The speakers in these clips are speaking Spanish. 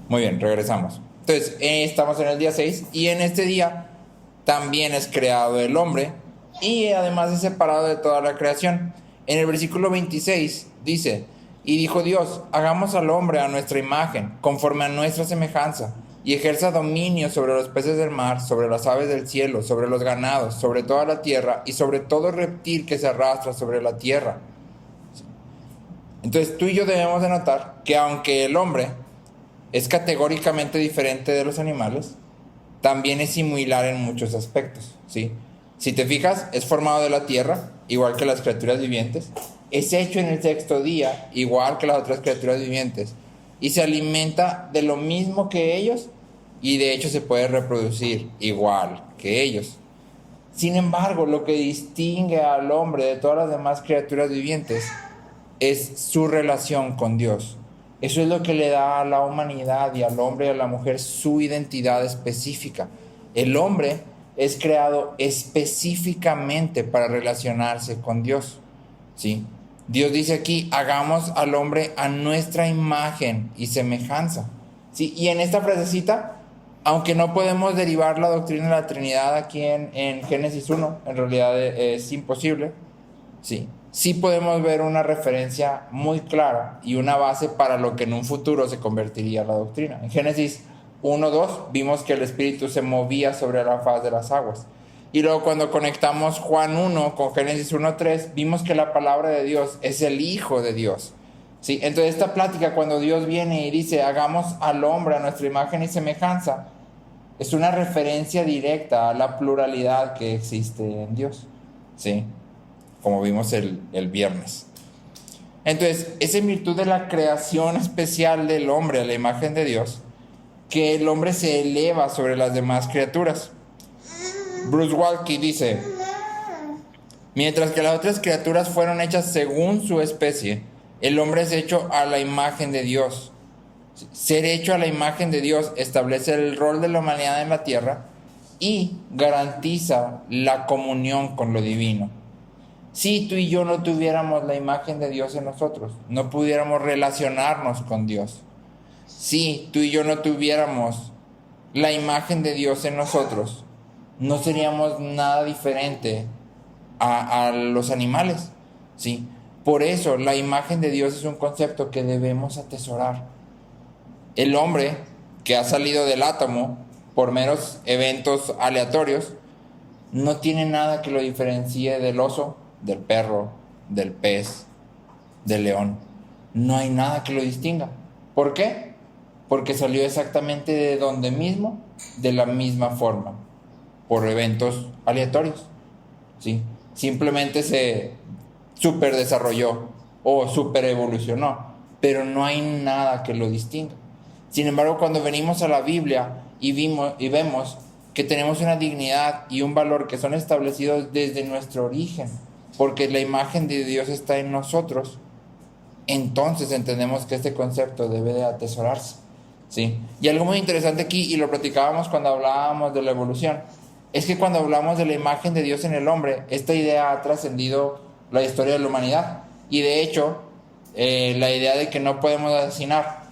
Muy bien, regresamos. Entonces, estamos en el día 6 y en este día también es creado el hombre y además es separado de toda la creación. En el versículo 26 dice, y dijo Dios, hagamos al hombre a nuestra imagen, conforme a nuestra semejanza, y ejerza dominio sobre los peces del mar, sobre las aves del cielo, sobre los ganados, sobre toda la tierra y sobre todo reptil que se arrastra sobre la tierra. Entonces tú y yo debemos de notar que aunque el hombre es categóricamente diferente de los animales, también es similar en muchos aspectos, ¿sí? Si te fijas, es formado de la tierra, igual que las criaturas vivientes, es hecho en el sexto día, igual que las otras criaturas vivientes, y se alimenta de lo mismo que ellos, y de hecho se puede reproducir igual que ellos. Sin embargo, lo que distingue al hombre de todas las demás criaturas vivientes es su relación con Dios. Eso es lo que le da a la humanidad y al hombre y a la mujer su identidad específica. El hombre es creado específicamente para relacionarse con Dios, ¿sí? Dios dice aquí, hagamos al hombre a nuestra imagen y semejanza, ¿sí? Y en esta frasecita, aunque no podemos derivar la doctrina de la Trinidad aquí en Génesis 1, en realidad es imposible, ¿sí? Sí podemos ver una referencia muy clara y una base para lo que en un futuro se convertiría la doctrina. En Génesis 1:2 vimos que el Espíritu se movía sobre la faz de las aguas. Y luego cuando conectamos Juan 1 con Génesis 1:3, vimos que la palabra de Dios es el Hijo de Dios. ¿Sí? Entonces esta plática, cuando Dios viene y dice, hagamos al hombre a nuestra imagen y semejanza, es una referencia directa a la pluralidad que existe en Dios, ¿sí? Como vimos el viernes. Entonces, es en virtud de la creación especial del hombre a la imagen de Dios que el hombre se eleva sobre las demás criaturas. Bruce Waltke dice, mientras que las otras criaturas fueron hechas según su especie, el hombre es hecho a la imagen de Dios. Ser hecho a la imagen de Dios establece el rol de la humanidad en la tierra y garantiza la comunión con lo divino. Si tú y yo no tuviéramos la imagen de Dios en nosotros, no pudiéramos relacionarnos con Dios. Si tú y yo no tuviéramos la imagen de Dios en nosotros, no seríamos nada diferente a los animales, ¿sí? Por eso la imagen de Dios es un concepto que debemos atesorar. El hombre que ha salido del átomo por meros eventos aleatorios no tiene nada que lo diferencie del oso, del perro, del pez, del león. No hay nada que lo distinga. ¿Por qué? Porque salió exactamente de donde mismo, de la misma forma, por eventos aleatorios, ¿sí? Simplemente se super desarrolló o super evolucionó, pero no hay nada que lo distinga. Sin embargo, cuando venimos a la Biblia y vemos que tenemos una dignidad y un valor que son establecidos desde nuestro origen, porque la imagen de Dios está en nosotros, entonces entendemos que este concepto debe de atesorarse, ¿sí? Y algo muy interesante aquí, y lo platicábamos cuando hablábamos de la evolución, es que cuando hablamos de la imagen de Dios en el hombre, esta idea ha trascendido la historia de la humanidad. Y de hecho, la idea de que no podemos asesinar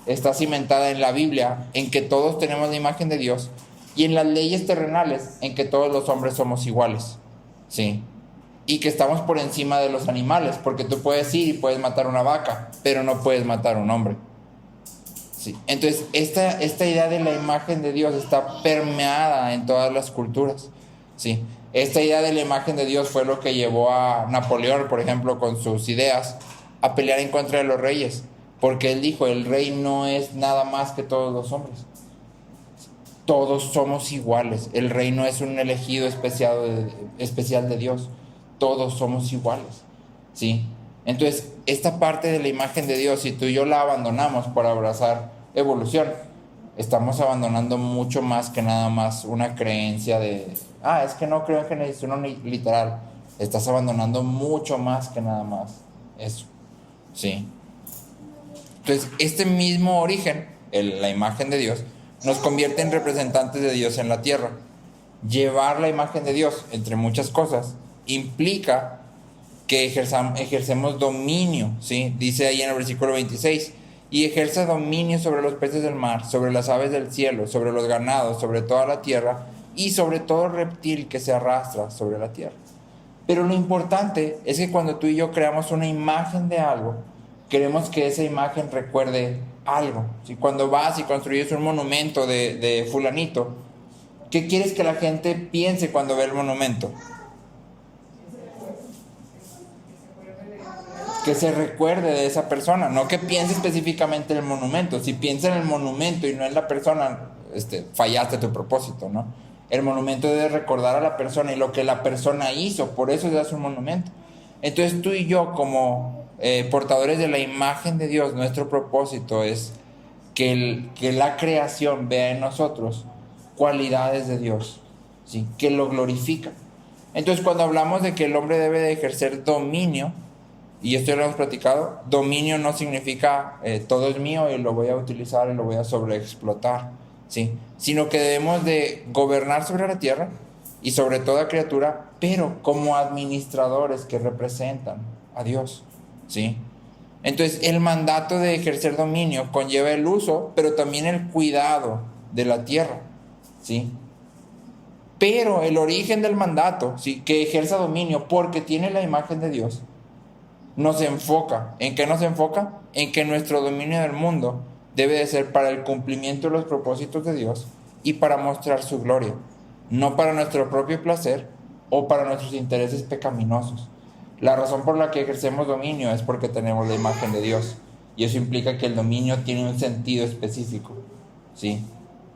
está cimentada en la Biblia, en que todos tenemos la imagen de Dios, y en las leyes terrenales, en que todos los hombres somos iguales, ¿sí? Y que estamos por encima de los animales, porque tú puedes ir y puedes matar una vaca, pero no puedes matar a un hombre, ¿sí? Entonces, esta idea de la imagen de Dios está permeada en todas las culturas, ¿sí? Esta idea de la imagen de Dios fue lo que llevó a Napoleón, por ejemplo, con sus ideas, a pelear en contra de los reyes, porque él dijo, el rey no es nada más que todos los hombres. Todos somos iguales. El rey no es un elegido especial de Dios. Todos somos iguales, ¿sí? Entonces, esta parte de la imagen de Dios, si tú y yo la abandonamos por abrazar evolución, estamos abandonando mucho más que nada más una creencia de, es que no creo en Génesis 1 literal. Estás abandonando mucho más que nada más eso, ¿sí? Entonces, este mismo origen, la imagen de Dios, nos convierte en representantes de Dios en la tierra. Llevar la imagen de Dios, entre muchas cosas, implica que ejercemos dominio, ¿sí? Dice ahí en el versículo 26, y ejerza dominio sobre los peces del mar, sobre las aves del cielo, sobre los ganados, sobre toda la tierra y sobre todo reptil que se arrastra sobre la tierra. Pero lo importante es que cuando tú y yo creamos una imagen de algo, queremos que esa imagen recuerde algo. Si cuando vas y construyes un monumento de fulanito, ¿qué quieres que la gente piense cuando ve el monumento? Que se recuerde de esa persona, no que piense específicamente en el monumento. Si piensa en el monumento y no en la persona, fallaste tu propósito, ¿no? El monumento debe recordar a la persona y lo que la persona hizo, por eso se hace un monumento. Entonces tú y yo como portadores de la imagen de Dios, nuestro propósito es que la creación vea en nosotros cualidades de Dios, ¿sí? Que lo glorifican. Entonces cuando hablamos de que el hombre debe de ejercer dominio, y esto ya lo hemos platicado, dominio no significa todo es mío y lo voy a utilizar y lo voy a sobreexplotar, ¿sí? Sino que debemos de gobernar sobre la tierra y sobre toda criatura, pero como administradores que representan a Dios, ¿sí? Entonces el mandato de ejercer dominio conlleva el uso, pero también el cuidado de la tierra, ¿sí? Pero el origen del mandato, ¿sí? Que ejerza dominio porque tiene la imagen de Dios, nos enfoca. ¿En qué nos enfoca? En que nuestro dominio del mundo debe de ser para el cumplimiento de los propósitos de Dios y para mostrar su gloria, no para nuestro propio placer o para nuestros intereses pecaminosos. La razón por la que ejercemos dominio es porque tenemos la imagen de Dios, y eso implica que el dominio tiene un sentido específico, ¿sí?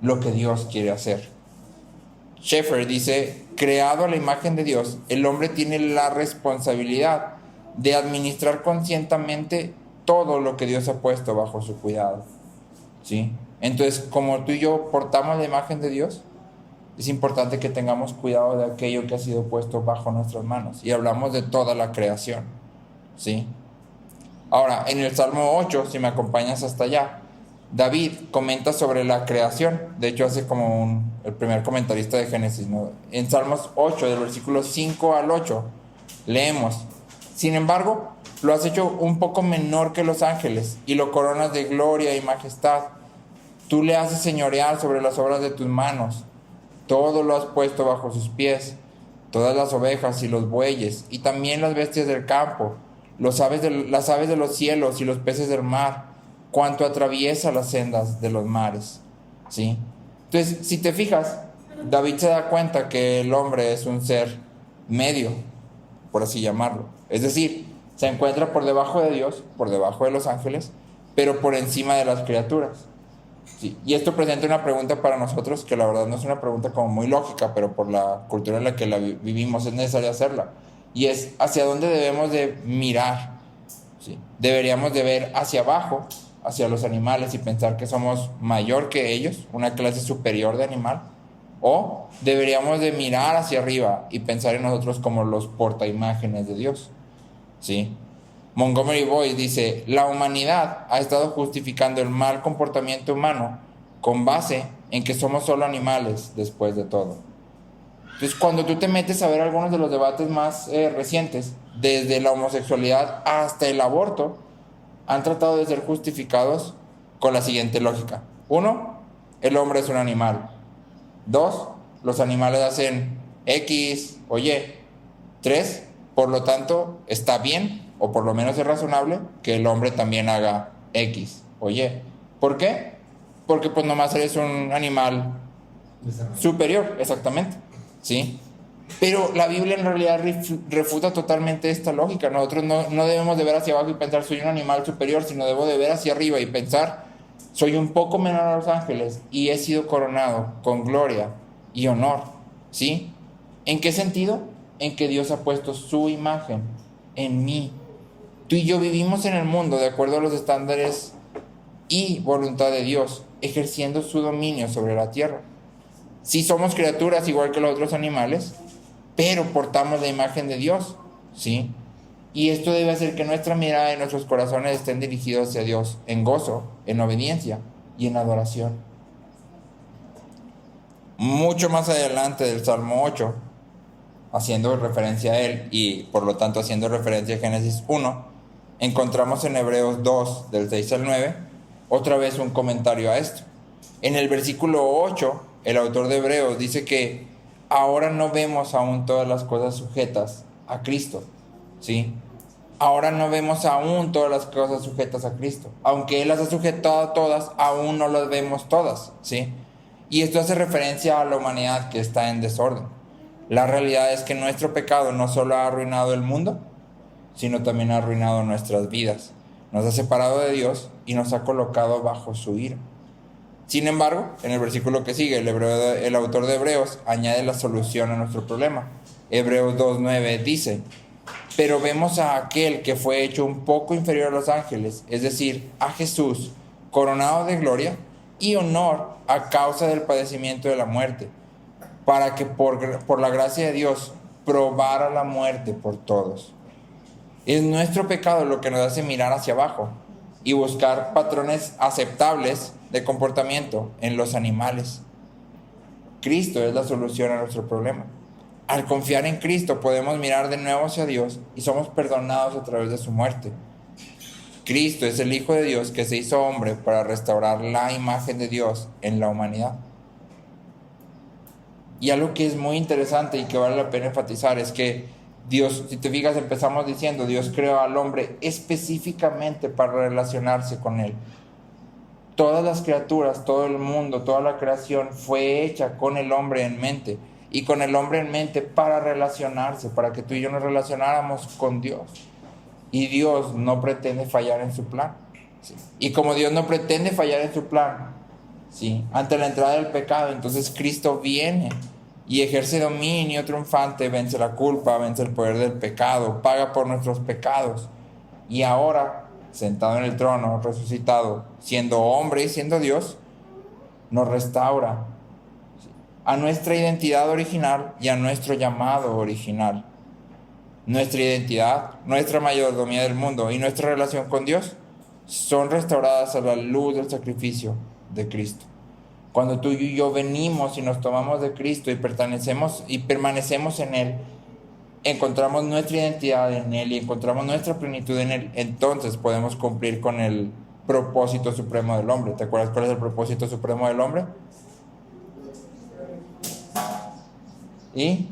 Lo que Dios quiere hacer. Schaeffer dice, creado a la imagen de Dios, el hombre tiene la responsabilidad de administrar conscientemente todo lo que Dios ha puesto bajo su cuidado, ¿sí? Entonces, como tú y yo portamos la imagen de Dios, es importante que tengamos cuidado de aquello que ha sido puesto bajo nuestras manos. Y hablamos de toda la creación, ¿sí? Ahora, en el Salmo 8, si me acompañas hasta allá, David comenta sobre la creación. De hecho, hace como el primer comentarista de Génesis, ¿no? En Salmos 8, del versículo 5 al 8, leemos: sin embargo, lo has hecho un poco menor que los ángeles y lo coronas de gloria y majestad. Tú le haces señorear sobre las obras de tus manos. Todo lo has puesto bajo sus pies, todas las ovejas y los bueyes, y también las bestias del campo, las aves de los cielos y los peces del mar, cuanto atraviesa las sendas de los mares, ¿sí? Entonces, si te fijas, David se da cuenta que el hombre es un ser medio, por así llamarlo. Es decir, se encuentra por debajo de Dios, por debajo de los ángeles, pero por encima de las criaturas. Sí, y esto presenta una pregunta para nosotros que la verdad no es una pregunta como muy lógica, pero por la cultura en la que la vivimos es necesario hacerla. Y es, ¿hacia dónde debemos de mirar? ¿Sí? ¿Deberíamos de ver hacia abajo, hacia los animales y pensar que somos mayor que ellos, una clase superior de animal? ¿O deberíamos de mirar hacia arriba y pensar en nosotros como los portaimágenes de Dios? ¿Sí? Montgomery Boyce dice, la humanidad ha estado justificando el mal comportamiento humano con base en que somos solo animales después de todo. Entonces, cuando tú te metes a ver algunos de los debates más recientes, desde la homosexualidad hasta el aborto, han tratado de ser justificados con la siguiente lógica. 1, el hombre es un animal. 2, los animales hacen X o Y. 3, por lo tanto, está bien, o por lo menos es razonable, que el hombre también haga X o Y. ¿Por qué? Porque pues nomás eres un animal superior, exactamente, ¿sí? Pero la Biblia en realidad refuta totalmente esta lógica. Nosotros no debemos de ver hacia abajo y pensar soy un animal superior, sino debo de ver hacia arriba y pensar soy un poco menor a los ángeles y he sido coronado con gloria y honor, ¿sí? ¿En qué sentido? En que Dios ha puesto su imagen en mí. Tú y yo vivimos en el mundo de acuerdo a los estándares y voluntad de Dios, ejerciendo su dominio sobre la tierra. Sí somos criaturas igual que los otros animales, pero portamos la imagen de Dios, ¿sí? Y esto debe hacer que nuestra mirada y nuestros corazones estén dirigidos hacia Dios en gozo, en obediencia y en adoración. Mucho más adelante del Salmo 8, haciendo referencia a él y por lo tanto haciendo referencia a Génesis 1, encontramos en Hebreos 2, del 6 al 9, otra vez un comentario a esto. En el versículo 8, el autor de Hebreos dice que ahora no vemos aún todas las cosas sujetas a Cristo, ¿sí? Ahora no vemos aún todas las cosas sujetas a Cristo. Aunque Él las ha sujetado todas, aún no las vemos todas, ¿sí? Y esto hace referencia a la humanidad que está en desorden. La realidad es que nuestro pecado no solo ha arruinado el mundo, sino también ha arruinado nuestras vidas. Nos ha separado de Dios y nos ha colocado bajo su ira. Sin embargo, en el versículo que sigue, el autor de Hebreos añade la solución a nuestro problema. Hebreos 2:9 dice: pero vemos a aquel que fue hecho un poco inferior a los ángeles, es decir, a Jesús, coronado de gloria y honor a causa del padecimiento de la muerte, para que por la gracia de Dios probara la muerte por todos. Es nuestro pecado lo que nos hace mirar hacia abajo y buscar patrones aceptables de comportamiento en los animales. Cristo es la solución a nuestro problema. Al confiar en Cristo podemos mirar de nuevo hacia Dios y somos perdonados a través de su muerte. Cristo es el Hijo de Dios que se hizo hombre para restaurar la imagen de Dios en la humanidad. Y algo que es muy interesante y que vale la pena enfatizar es que Dios, si te fijas, empezamos diciendo, Dios creó al hombre específicamente para relacionarse con él. Todas las criaturas, todo el mundo, toda la creación fue hecha con el hombre en mente. Y con el hombre en mente para relacionarse, para que tú y yo nos relacionáramos con Dios. Y Dios no pretende fallar en su plan, ¿sí? Y como Dios no pretende fallar en su plan, ¿sí?, ante la entrada del pecado, entonces Cristo viene y ejerce dominio triunfante, vence la culpa, vence el poder del pecado, paga por nuestros pecados. Y ahora, sentado en el trono, resucitado, siendo hombre y siendo Dios, nos restaura a nuestra identidad original y a nuestro llamado original. Nuestra identidad, nuestra mayordomía del mundo y nuestra relación con Dios son restauradas a la luz del sacrificio de Cristo. Cuando tú y yo venimos y nos tomamos de Cristo y permanecemos en Él, encontramos nuestra identidad en Él y encontramos nuestra plenitud en Él, entonces podemos cumplir con el propósito supremo del hombre. ¿Te acuerdas cuál es el propósito supremo del hombre? Y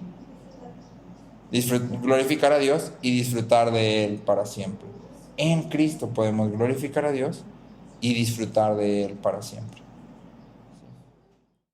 glorificar a Dios y disfrutar de Él para siempre. En Cristo podemos glorificar a Dios y disfrutar de Él para siempre.